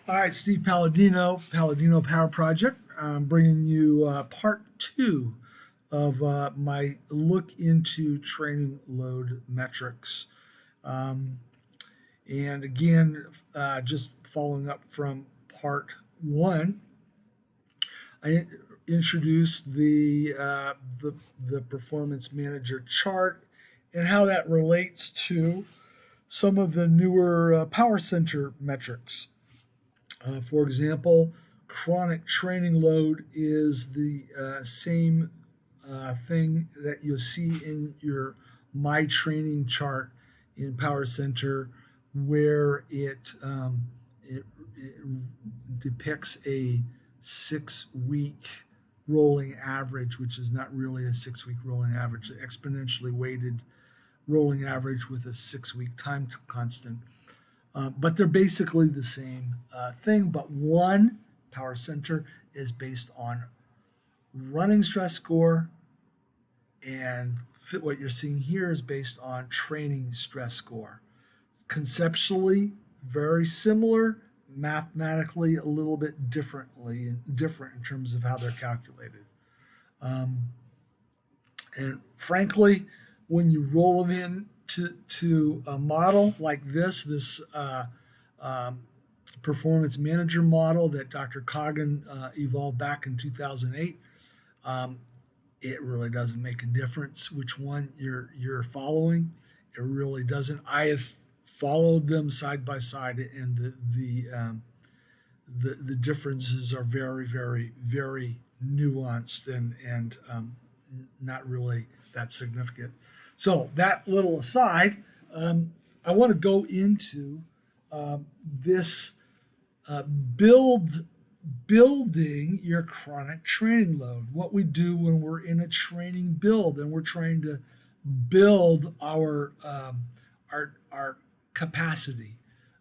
All right, Steve Palladino, Palladino Power Project. I'm bringing you part two of my look into training load metrics. Um, and again, just following up from part one, I introduced the performance manager chart and how that relates to some of the newer power center metrics. For example, chronic training load is the same thing that you'll see in your My Training chart in Power Center, where it depicts a 6 week rolling average, which is not really a 6 week rolling average, an exponentially weighted rolling average with a 6 week time constant. But they're basically the same thing, but one power center is based on running stress score, and what you're seeing here is based on training stress score. Conceptually, very similar, mathematically, a little bit different in terms of how they're calculated. Um, and frankly, when you roll them in to a model like this um, performance manager model that Dr. Coggin evolved back in 2008, um, it really doesn't make a difference which one you're following. It really doesn't. I have followed them side by side, and the differences are very, very, very nuanced and not really that significant. So that little aside, I want to go into this building your chronic training load. What we do when we're in a training build and we're trying to build our capacity.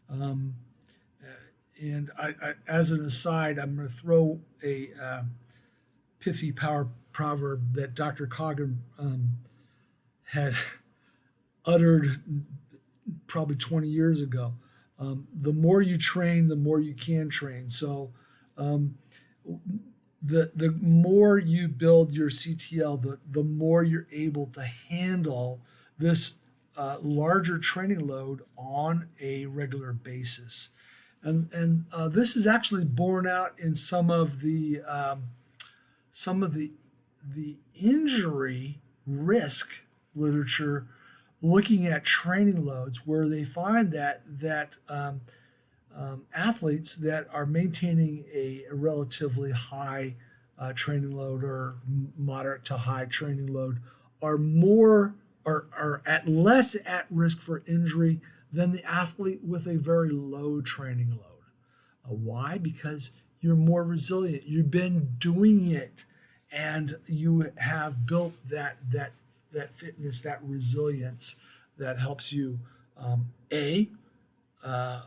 Um, and as an aside, I'm going to throw a pithy power proverb that Dr. Coggin had uttered probably 20 years ago. The more you train, the more you can train. So um, the more you build your CTL, the more you're able to handle this larger training load on a regular basis. And this is actually borne out in some of the injury risk literature, looking at training loads, where they find that athletes that are maintaining a relatively high training load or moderate to high training load are more are at less at risk for injury than the athlete with a very low training load. Why? Because you're more resilient. You've been doing it, and you have built that fitness, that resilience that helps you a uh,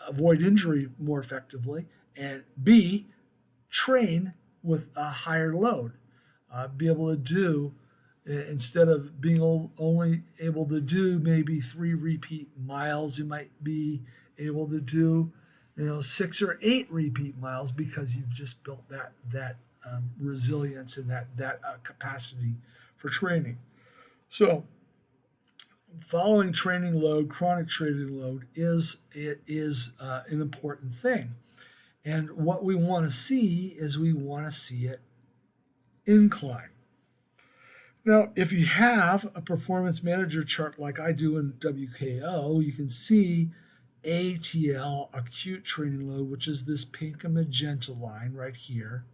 avoid injury more effectively, and b train with a higher load. Be able to do instead of being only able to do maybe 3 repeat miles, you might be able to do 6 or 8 repeat miles, because you've just built that resilience and that capacity for training. So, following training load, chronic training load is an important thing, and what we want to see is we want to see it incline. Now, if you have a performance manager chart like I do in WKO, you can see ATL, acute training load, which is this pink and magenta line right here.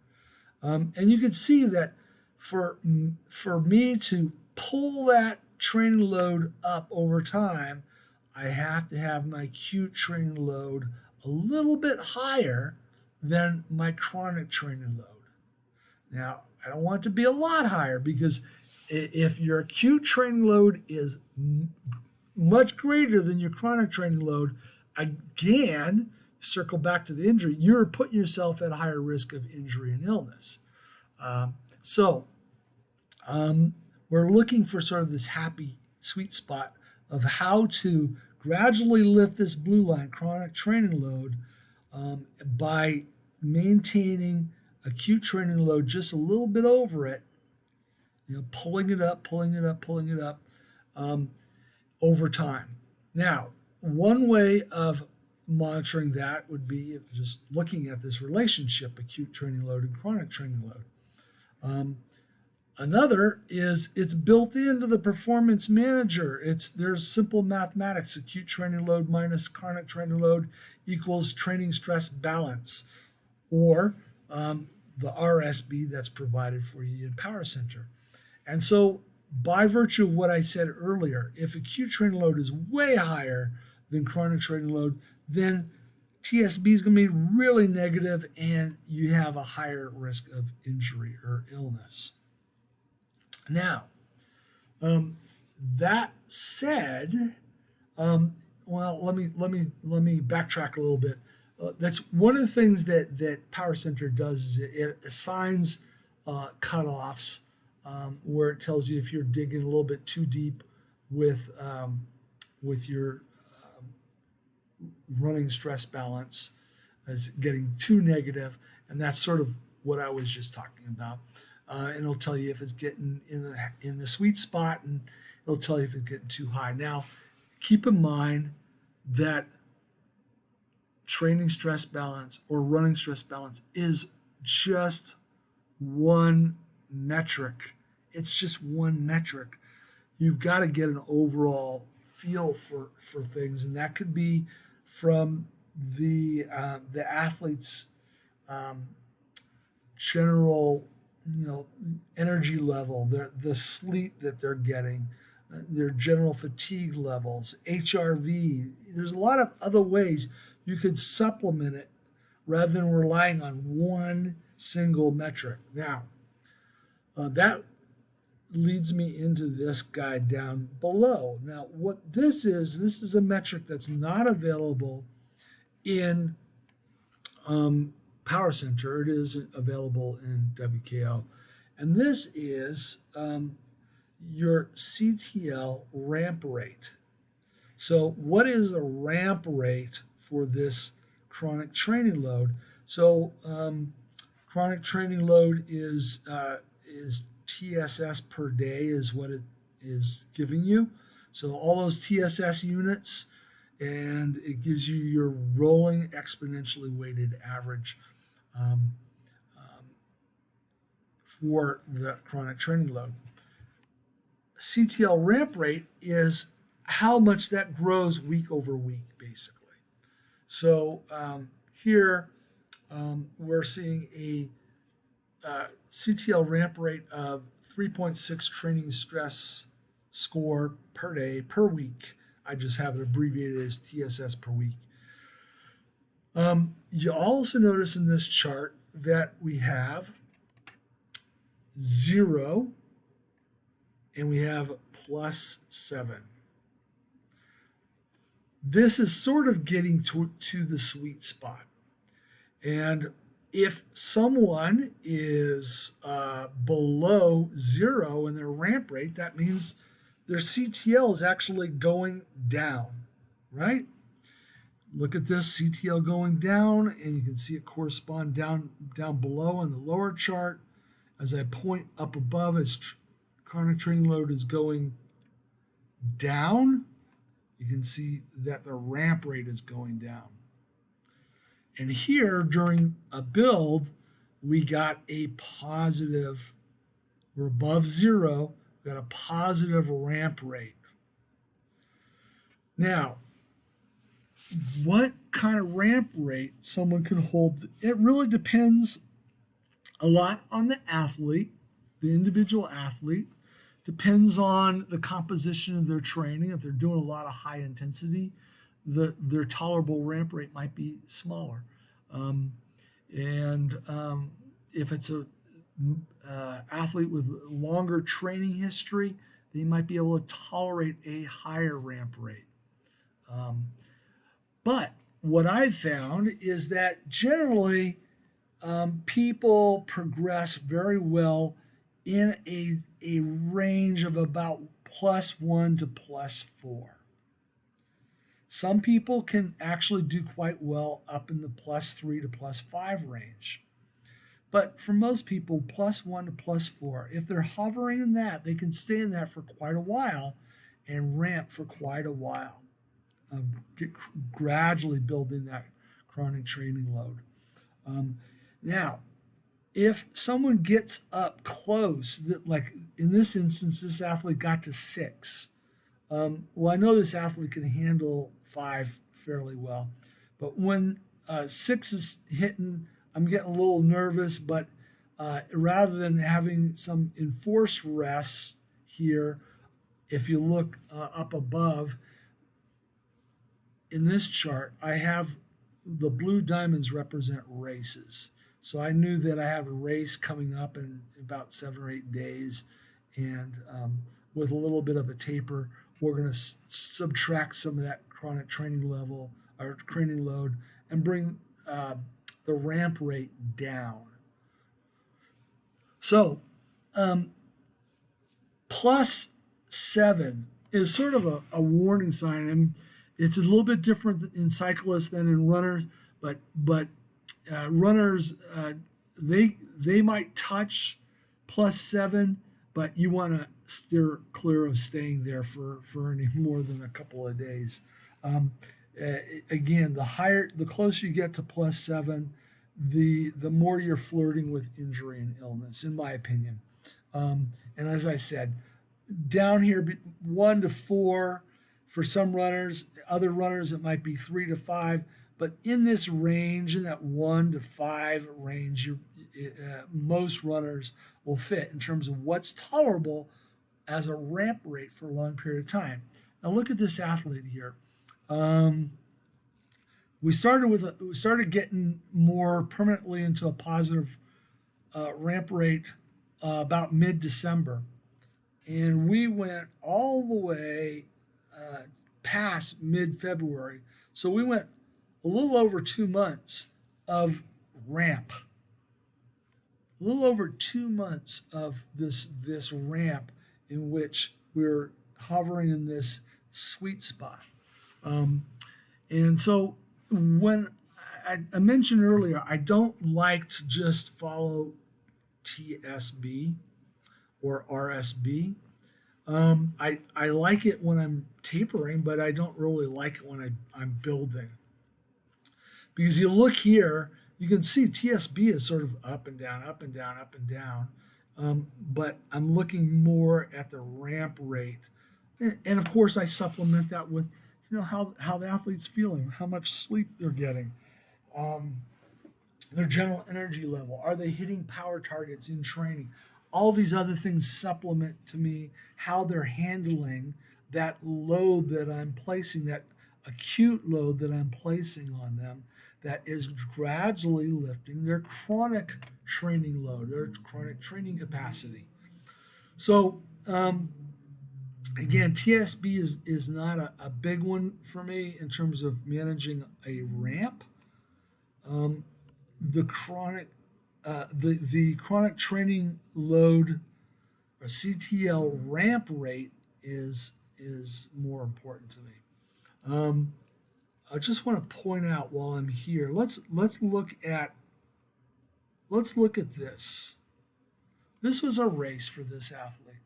And you can see that for me to pull that training load up over time, I have to have my acute training load a little bit higher than my chronic training load. Now, I don't want it to be a lot higher, because if your acute training load is much greater than your chronic training load, again, circle back to the injury, you're putting yourself at a higher risk of injury and illness. So we're looking for sort of this happy sweet spot of how to gradually lift this blue line, chronic training load, by maintaining acute training load just a little bit over it, pulling it up, pulling it up, pulling it up over time. Now, one way of monitoring that would be just looking at this relationship, acute training load and chronic training load. Another is it's built into the performance manager. There's simple mathematics. Acute training load minus chronic training load equals training stress balance, or the RSB that's provided for you in Power Center. And so by virtue of what I said earlier, if acute training load is way higher than chronic training load, then TSB is going to be really negative and you have a higher risk of injury or illness. Now, that said, well, let me backtrack a little bit. That's one of the things that Power Center does is it assigns cutoffs where it tells you if you're digging a little bit too deep with your running stress balance as getting too negative, and that's sort of what I was just talking about. And it'll tell you if it's getting in the sweet spot, and it'll tell you if it's getting too high. Now, keep in mind that training stress balance or running stress balance is just one metric. It's just one metric. You've got to get an overall feel for things, and that could be from the athlete's general energy level, the sleep that they're getting, their general fatigue levels, HRV. There's a lot of other ways you could supplement it rather than relying on one single metric. Now, that leads me into this guy down below. Now, what this is a metric that's not available in Power Center. It is available in WKO. And this is your CTL ramp rate. So what is a ramp rate for this chronic training load? So chronic training load is TSS per day is what it is giving you. So all those TSS units, and it gives you your rolling exponentially weighted average for the chronic training load. CTL ramp rate is how much that grows week over week, basically. So here we're seeing a CTL ramp rate of 3.6 training stress score per day per week. I just have it abbreviated as TSS per week. You also notice in this chart that we have 0 and we have +7. This is sort of getting to the sweet spot. And if someone is below 0 in their ramp rate, that means their CTL is actually going down, right? Look at this CTL going down, and you can see it correspond down below in the lower chart. As I point up above, as chronic training load is going down, you can see that the ramp rate is going down. And here, during a build, we got a positive, we're above 0, we got a positive ramp rate. Now, what kind of ramp rate someone can hold, it really depends a lot on the athlete, the individual athlete. Depends on the composition of their training. If they're doing a lot of high intensity, their tolerable ramp rate might be smaller. If it's a athlete with longer training history, they might be able to tolerate a higher ramp rate. But what I've found is that generally people progress very well in a range of about +1 to +4. Some people can actually do quite well up in the +3 to +5 range. But for most people, +1 to +4, if they're hovering in that, they can stay in that for quite a while and ramp for quite a while, get gradually building that chronic training load. Now, if someone gets up close, like in this instance, this athlete got to 6. Well, I know this athlete can handle 5 fairly well, but when 6 is hitting, I'm getting a little nervous. But rather than having some enforced rests here, if you look up above in this chart, I have the blue diamonds represent races. So I knew that I had a race coming up in about 7 or 8 days, and with a little bit of a taper, we're going to subtract some of that chronic training level or training load and bring the ramp rate down. So +7 is sort of a warning sign, and it's a little bit different in cyclists than in runners, but runners, they might touch +7, but you want to steer clear of staying there for any more than a couple of days. Again, the closer you get to +7, the more you're flirting with injury and illness, in my opinion. And as I said, down here 1 to 4 for some runners. Other runners it might be 3 to 5. But in this range, in that 1 to 5 range, most runners will fit in terms of what's tolerable as a ramp rate for a long period of time. Now look at this athlete here. We started getting more permanently into a positive ramp rate about mid-December, and we went all the way past mid-February. So we went a little over 2 months of ramp. A little over 2 months of this ramp in which we're hovering in this sweet spot. And so when I mentioned earlier, I don't like to just follow TSB or RSB. I like it when I'm tapering, but I don't really like it when I'm building. Because you look here, you can see TSB is sort of up and down, up and down, up and down. But I'm looking more at the ramp rate. And of course, I supplement that with how the athlete's feeling, how much sleep they're getting, their general energy level. Are they hitting power targets in training? All these other things supplement to me how they're handling that load that I'm placing, that acute load that I'm placing on them, that is gradually lifting their chronic training load, their chronic training capacity. So again, TSB is not a big one for me in terms of managing a ramp. The chronic training load, or CTL ramp rate, is more important to me. I just want to point out while I'm here, let's look at this. This was a race for this athlete.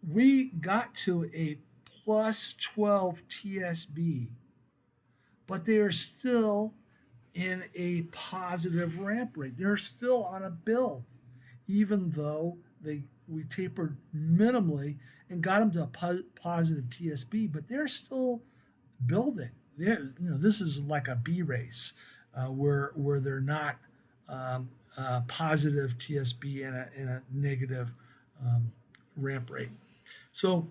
We got to a +12 TSB, but they are still in a positive ramp rate. They're still on a build, even though we tapered minimally and got them to a positive TSB, but they're still building. This is like a B race where they're not positive TSB and a negative ramp rate. So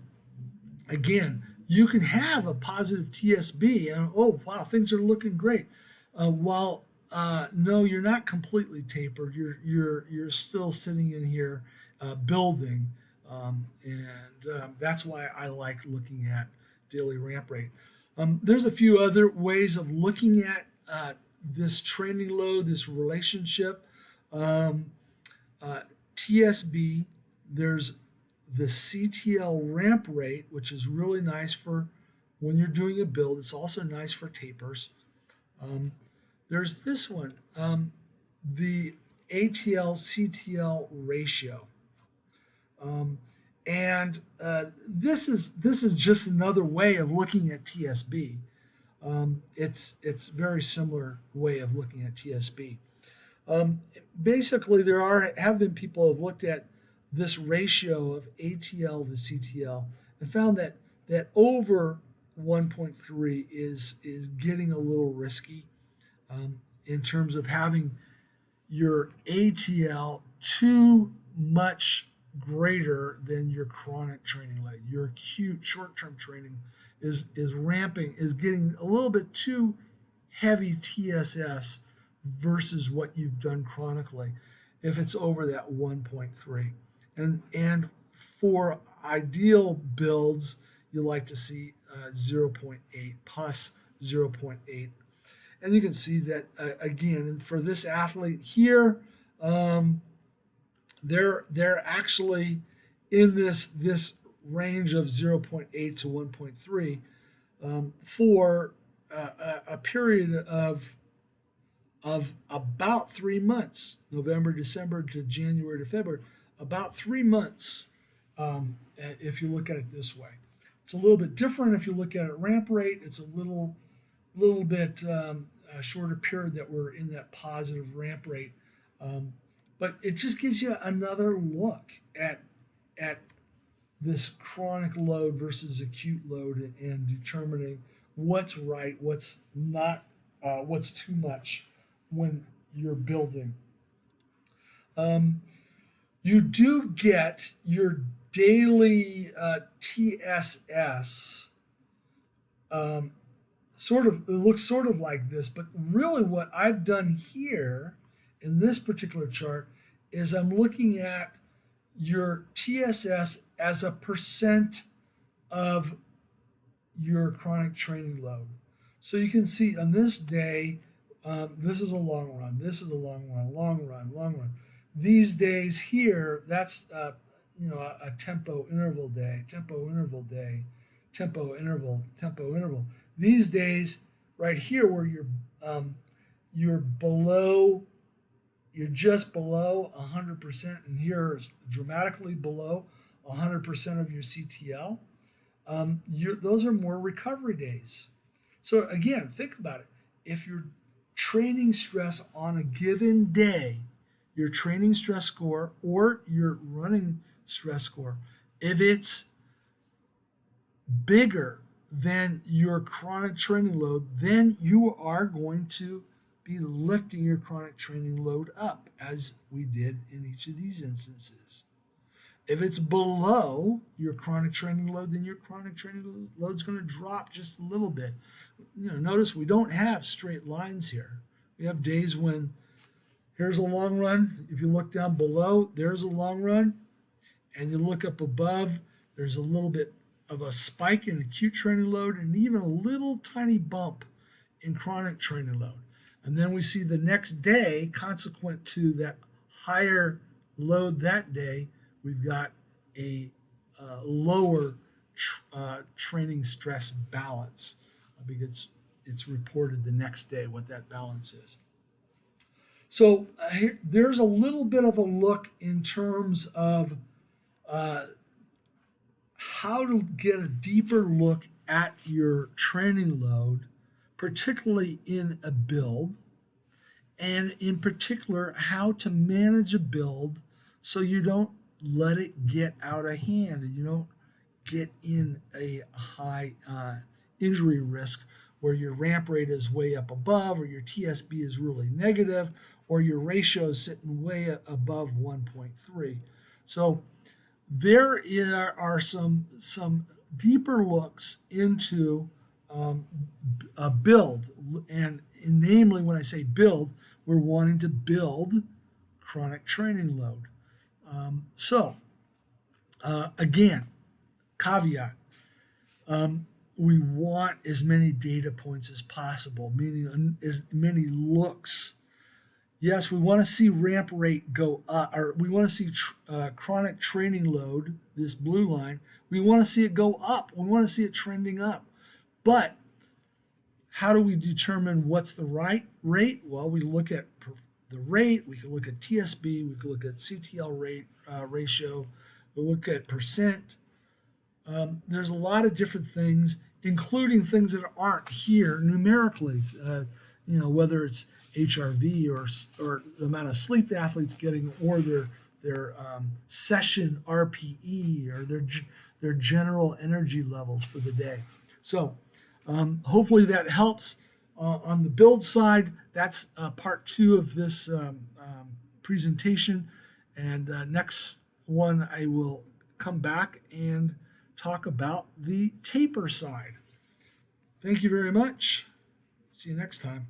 again, you can have a positive TSB and oh wow, things are looking great. While no, you're not completely tapered. You're still sitting in here building, and that's why I like looking at daily ramp rate. There's a few other ways of looking at this training load, this relationship. TSB, there's the CTL ramp rate, which is really nice for when you're doing a build. It's also nice for tapers. Um, there's this one, the ATL CTL ratio. Um, and this is just another way of looking at TSB. It's very similar way of looking at TSB. Um, Basically, have been people who have looked at this ratio of ATL to CTL and found that over 1.3 is getting a little risky in terms of having your ATL too much greater than your chronic training load. Your acute short-term training is getting a little bit too heavy TSS versus what you've done chronically if it's over that 1.3. And for ideal builds, you like to see 0.8 plus 0.8. And you can see that again, and for this athlete here, they're actually in this range of 0.8 to 1.3 for a period of about 3 months, November, December to January to February, about 3 months. If you look at it this way, it's a little bit different. If you look at it ramp rate, it's a little bit a shorter period that we're in that positive ramp rate. But it just gives you another look at this chronic load versus acute load and determining what's right, what's not, what's too much when you're building. You do get your daily TSS. It looks sort of like this, but really what I've done here in this particular chart is I'm looking at your TSS as a percent of your chronic training load. So you can see on this day, this is a long run, this is a long run, long run. These days here, that's a tempo interval day, tempo interval. These days, right here, where you're just below 100%, and here is dramatically below 100% of your CTL. Those are more recovery days. So again, think about it. If you're training stress on a given day, your training stress score or your running stress score, if it's bigger than your chronic training load, then you are going to be lifting your chronic training load up, as we did in each of these instances. If it's below your chronic training load, then your chronic training load is going to drop just a little bit. Notice we don't have straight lines here. We have days when here's a long run. If you look down below, there's a long run. And you look up above, there's a little bit of a spike in acute training load and even a little tiny bump in chronic training load. And then we see the next day, consequent to that higher load that day, we've got a lower training stress balance because it's reported the next day what that balance is. So there's a little bit of a look in terms of how to get a deeper look at your training load, particularly in a build, and in particular, how to manage a build so you don't let it get out of hand and you don't get in a high injury risk where your ramp rate is way up above or your TSB is really negative or your ratio is sitting way above 1.3. So there are some deeper looks into a build, and namely when I say build, we're wanting to build chronic training load. Again, caveat, we want as many data points as possible, meaning as many looks. Yes, we want to see ramp rate go up, or we want to see chronic training load, this blue line, we want to see it go up. We want to see it trending up. But how do we determine what's the right rate? Well, we look at the rate, we can look at TSB, we can look at CTL rate ratio, we look at percent. There's a lot of different things, including things that aren't here numerically. Whether it's HRV or the amount of sleep the athlete's getting, or their session RPE, or their general energy levels for the day. So hopefully that helps. On the build side, that's part 2 of this presentation. And next one, I will come back and talk about the taper side. Thank you very much. See you next time.